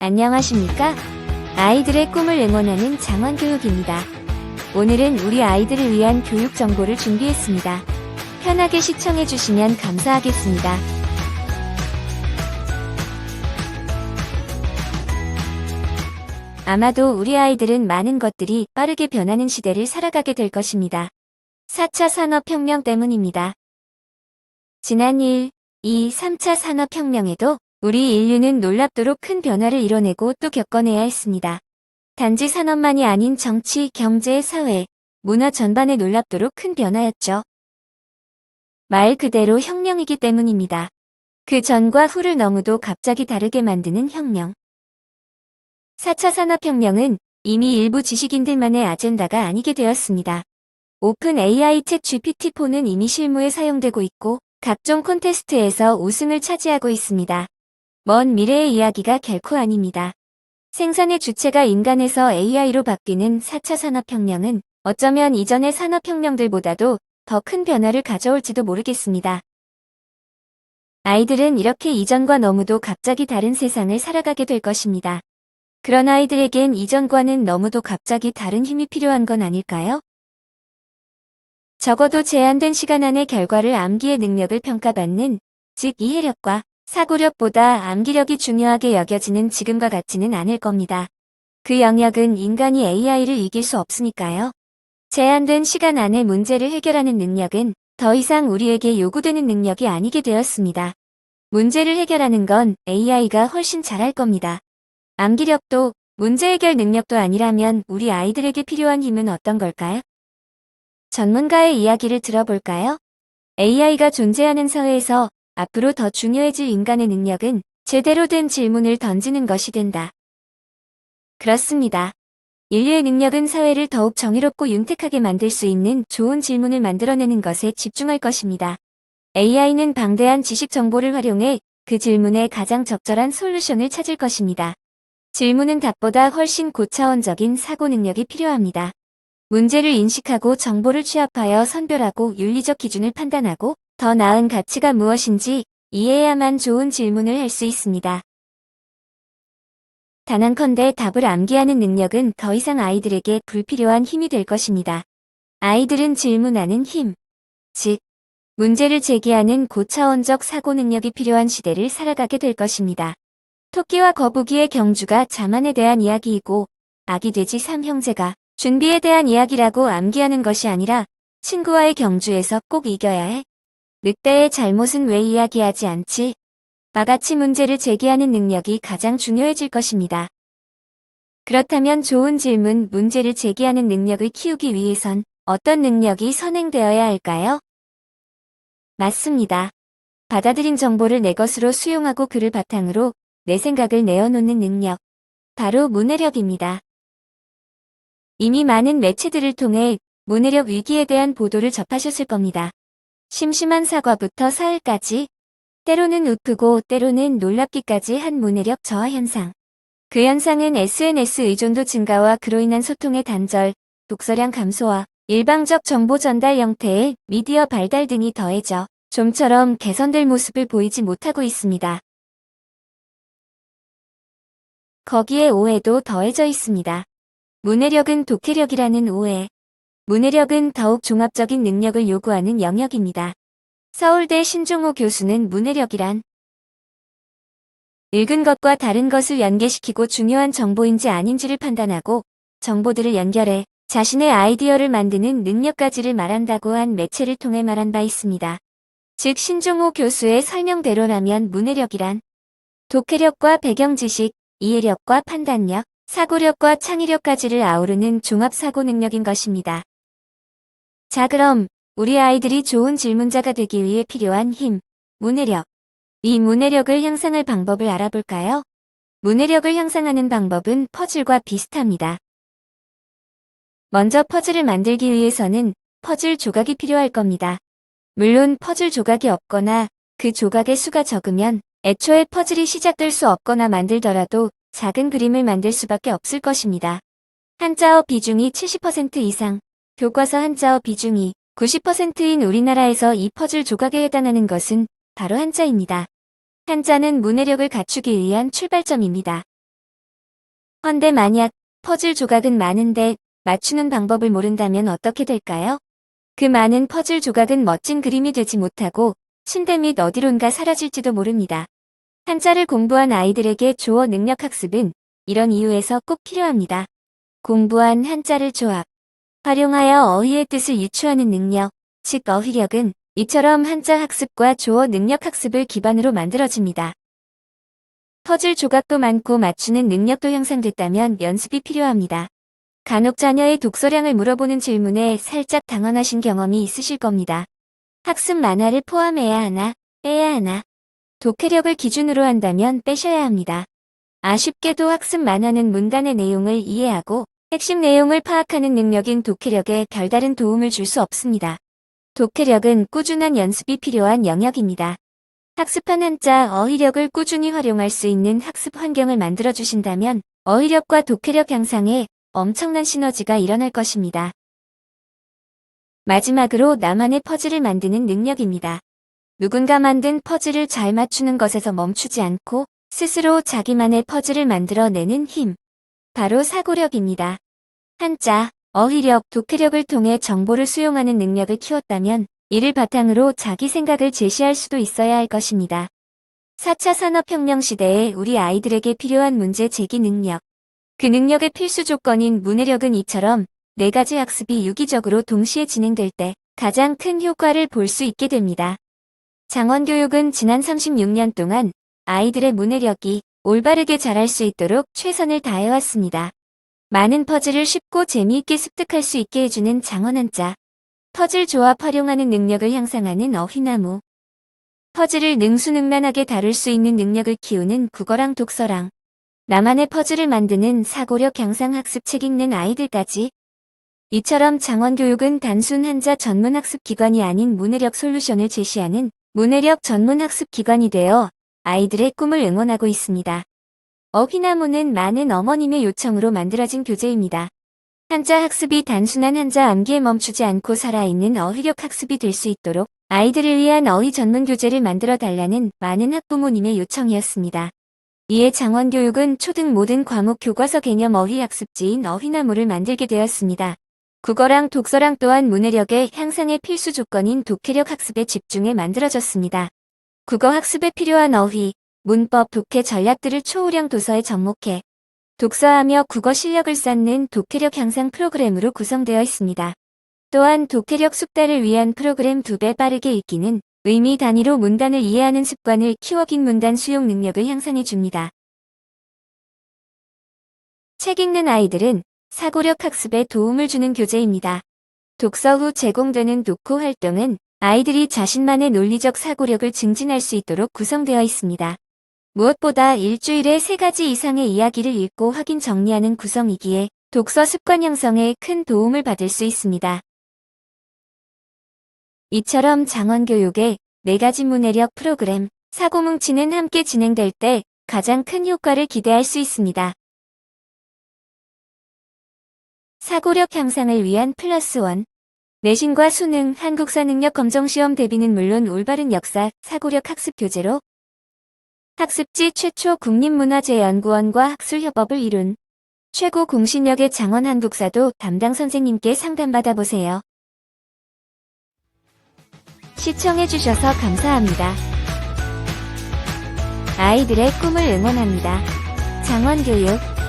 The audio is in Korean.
안녕하십니까? 아이들의 꿈을 응원하는 장원교육입니다. 오늘은 우리 아이들을 위한 교육 정보를 준비했습니다. 편하게 시청해주시면 감사하겠습니다. 아마도 우리 아이들은 많은 것들이 빠르게 변하는 시대를 살아가게 될 것입니다. 4차 산업혁명 때문입니다. 지난 1, 2, 3차 산업혁명에도 우리 인류는 놀랍도록 큰 변화를 이뤄내고 또 겪어내야 했습니다. 단지 산업만이 아닌 정치, 경제, 사회, 문화 전반에 놀랍도록 큰 변화였죠. 말 그대로 혁명이기 때문입니다. 그 전과 후를 너무도 갑자기 다르게 만드는 혁명. 4차 산업혁명은 이미 일부 지식인들만의 아젠다가 아니게 되었습니다. 오픈 AI 챗 GPT-4는 이미 실무에 사용되고 있고 각종 콘테스트에서 우승을 차지하고 있습니다. 먼 미래의 이야기가 결코 아닙니다. 생산의 주체가 인간에서 AI로 바뀌는 4차 산업혁명은 어쩌면 이전의 산업혁명들보다도 더 큰 변화를 가져올지도 모르겠습니다. 아이들은 이렇게 이전과 너무도 갑자기 다른 세상을 살아가게 될 것입니다. 그런 아이들에겐 이전과는 너무도 갑자기 다른 힘이 필요한 건 아닐까요? 적어도 제한된 시간 안에 결과를 암기의 능력을 평가받는, 즉 이해력과 사고력보다 암기력이 중요하게 여겨지는 지금과 같지는 않을 겁니다. 그 영역은 인간이 AI를 이길 수 없으니까요. 제한된 시간 안에 문제를 해결하는 능력은 더 이상 우리에게 요구되는 능력이 아니게 되었습니다. 문제를 해결하는 건 AI가 훨씬 잘할 겁니다. 암기력도 문제 해결 능력도 아니라면 우리 아이들에게 필요한 힘은 어떤 걸까요? 전문가의 이야기를 들어볼까요? AI가 존재하는 사회에서 앞으로 더 중요해질 인간의 능력은 제대로 된 질문을 던지는 것이 된다. 그렇습니다. 인류의 능력은 사회를 더욱 정의롭고 윤택하게 만들 수 있는 좋은 질문을 만들어내는 것에 집중할 것입니다. AI는 방대한 지식 정보를 활용해 그 질문에 가장 적절한 솔루션을 찾을 것입니다. 질문은 답보다 훨씬 고차원적인 사고 능력이 필요합니다. 문제를 인식하고 정보를 취합하여 선별하고 윤리적 기준을 판단하고 더 나은 가치가 무엇인지 이해해야만 좋은 질문을 할 수 있습니다. 단언컨대 답을 암기하는 능력은 더 이상 아이들에게 불필요한 힘이 될 것입니다. 아이들은 질문하는 힘, 즉 문제를 제기하는 고차원적 사고 능력이 필요한 시대를 살아가게 될 것입니다. 토끼와 거북이의 경주가 자만에 대한 이야기이고 아기 돼지 3형제가 준비에 대한 이야기라고 암기하는 것이 아니라 친구와의 경주에서 꼭 이겨야 해. 늑대의 잘못은 왜 이야기하지 않지? 마같이 문제를 제기하는 능력이 가장 중요해질 것입니다. 그렇다면 좋은 질문, 문제를 제기하는 능력을 키우기 위해선 어떤 능력이 선행되어야 할까요? 맞습니다. 받아들인 정보를 내 것으로 수용하고 그를 바탕으로 내 생각을 내어놓는 능력. 바로 문해력입니다. 이미 많은 매체들을 통해 문해력 위기에 대한 보도를 접하셨을 겁니다. 심심한 사과부터 사흘까지, 때로는 우프고 때로는 놀랍기까지 한 문해력 저하 현상. 그 현상은 SNS 의존도 증가와 그로 인한 소통의 단절, 독서량 감소와 일방적 정보 전달 형태의 미디어 발달 등이 더해져 좀처럼 개선될 모습을 보이지 못하고 있습니다. 거기에 오해도 더해져 있습니다. 문해력은 독해력이라는 오해. 문해력은 더욱 종합적인 능력을 요구하는 영역입니다. 서울대 신종호 교수는 문해력이란 읽은 것과 다른 것을 연계시키고 중요한 정보인지 아닌지를 판단하고 정보들을 연결해 자신의 아이디어를 만드는 능력까지를 말한다고 한 매체를 통해 말한 바 있습니다. 즉 신종호 교수의 설명대로라면 문해력이란 독해력과 배경지식, 이해력과 판단력, 사고력과 창의력까지를 아우르는 종합사고 능력인 것입니다. 자 그럼 우리 아이들이 좋은 질문자가 되기 위해 필요한 힘, 문해력. 이 문해력을 향상할 방법을 알아볼까요? 문해력을 향상하는 방법은 퍼즐과 비슷합니다. 먼저 퍼즐을 만들기 위해서는 퍼즐 조각이 필요할 겁니다. 물론 퍼즐 조각이 없거나 그 조각의 수가 적으면 애초에 퍼즐이 시작될 수 없거나 만들더라도 작은 그림을 만들 수밖에 없을 것입니다. 한자어 비중이 70% 이상, 교과서 한자어 비중이 90%인 우리나라에서 이 퍼즐 조각에 해당하는 것은 바로 한자입니다. 한자는 문해력을 갖추기 위한 출발점입니다. 헌데 만약 퍼즐 조각은 많은데 맞추는 방법을 모른다면 어떻게 될까요? 그 많은 퍼즐 조각은 멋진 그림이 되지 못하고 침대 및 어디론가 사라질지도 모릅니다. 한자를 공부한 아이들에게 조어 능력 학습은 이런 이유에서 꼭 필요합니다. 공부한 한자를 조합, 활용하여 어휘의 뜻을 유추하는 능력, 즉 어휘력은 이처럼 한자 학습과 조어 능력 학습을 기반으로 만들어집니다. 퍼즐 조각도 많고 맞추는 능력도 향상됐다면 연습이 필요합니다. 간혹 자녀의 독서량을 물어보는 질문에 살짝 당황하신 경험이 있으실 겁니다. 학습 만화를 포함해야 하나, 빼야 하나? 독해력을 기준으로 한다면 빼셔야 합니다. 아쉽게도 학습 만화는 문단의 내용을 이해하고 핵심 내용을 파악하는 능력인 독해력에 별다른 도움을 줄 수 없습니다. 독해력은 꾸준한 연습이 필요한 영역입니다. 학습한 한자 어휘력을 꾸준히 활용할 수 있는 학습 환경을 만들어주신다면 어휘력과 독해력 향상에 엄청난 시너지가 일어날 것입니다. 마지막으로 나만의 퍼즐을 만드는 능력입니다. 누군가 만든 퍼즐을 잘 맞추는 것에서 멈추지 않고 스스로 자기만의 퍼즐을 만들어내는 힘. 바로 사고력입니다. 한자, 어휘력, 독해력을 통해 정보를 수용하는 능력을 키웠다면 이를 바탕으로 자기 생각을 제시할 수도 있어야 할 것입니다. 4차 산업혁명 시대에 우리 아이들에게 필요한 문제 제기 능력. 그 능력의 필수 조건인 문해력은 이처럼 4가지 학습이 유기적으로 동시에 진행될 때 가장 큰 효과를 볼 수 있게 됩니다. 장원교육은 지난 36년 동안 아이들의 문해력이 올바르게 자랄 수 있도록 최선을 다해왔습니다. 많은 퍼즐을 쉽고 재미있게 습득할 수 있게 해주는 장원한자. 퍼즐 조합 활용하는 능력을 향상하는 어휘나무. 퍼즐을 능수능란하게 다룰 수 있는 능력을 키우는 국어랑 독서랑. 나만의 퍼즐을 만드는 사고력 향상 학습 책 읽는 아이들까지. 이처럼 장원교육은 단순 한자 전문 학습 기관이 아닌 문해력 솔루션을 제시하는 문해력 전문 학습 기관이 되어 아이들의 꿈을 응원하고 있습니다. 어휘나무는 많은 어머님의 요청으로 만들어진 교재입니다. 한자 학습이 단순한 한자 암기에 멈추지 않고 살아있는 어휘력 학습이 될 수 있도록 아이들을 위한 어휘 전문 교재를 만들어 달라는 많은 학부모님의 요청이었습니다. 이에 장원교육은 초등 모든 과목 교과서 개념 어휘 학습지인 어휘나무를 만들게 되었습니다. 국어랑 독서랑 또한 문해력의 향상의 필수 조건인 독해력 학습에 집중해 만들어졌습니다. 국어 학습에 필요한 어휘, 문법, 독해 전략들을 초우량 도서에 접목해 독서하며 국어 실력을 쌓는 독해력 향상 프로그램으로 구성되어 있습니다. 또한 독해력 숙달을 위한 프로그램 2배 빠르게 읽기는 의미 단위로 문단을 이해하는 습관을 키워 긴 문단 수용 능력을 향상해 줍니다. 책 읽는 아이들은 사고력 학습에 도움을 주는 교재입니다. 독서 후 제공되는 독후 활동은 아이들이 자신만의 논리적 사고력을 증진할 수 있도록 구성되어 있습니다. 무엇보다 일주일에 3가지 이상의 이야기를 읽고 확인 정리하는 구성이기에 독서 습관 형성에 큰 도움을 받을 수 있습니다. 이처럼 장원교육의 4가지 문해력 프로그램, 사고뭉치는 함께 진행될 때 가장 큰 효과를 기대할 수 있습니다. 사고력 향상을 위한 +1. 내신과 수능, 한국사 능력 검정시험 대비는 물론 올바른 역사, 사고력 학습 교재로 학습지 최초 국립문화재연구원과 학술협업을 이룬 최고 공신력의 장원 한국사도 담당 선생님께 상담받아보세요. 시청해주셔서 감사합니다. 아이들의 꿈을 응원합니다. 장원교육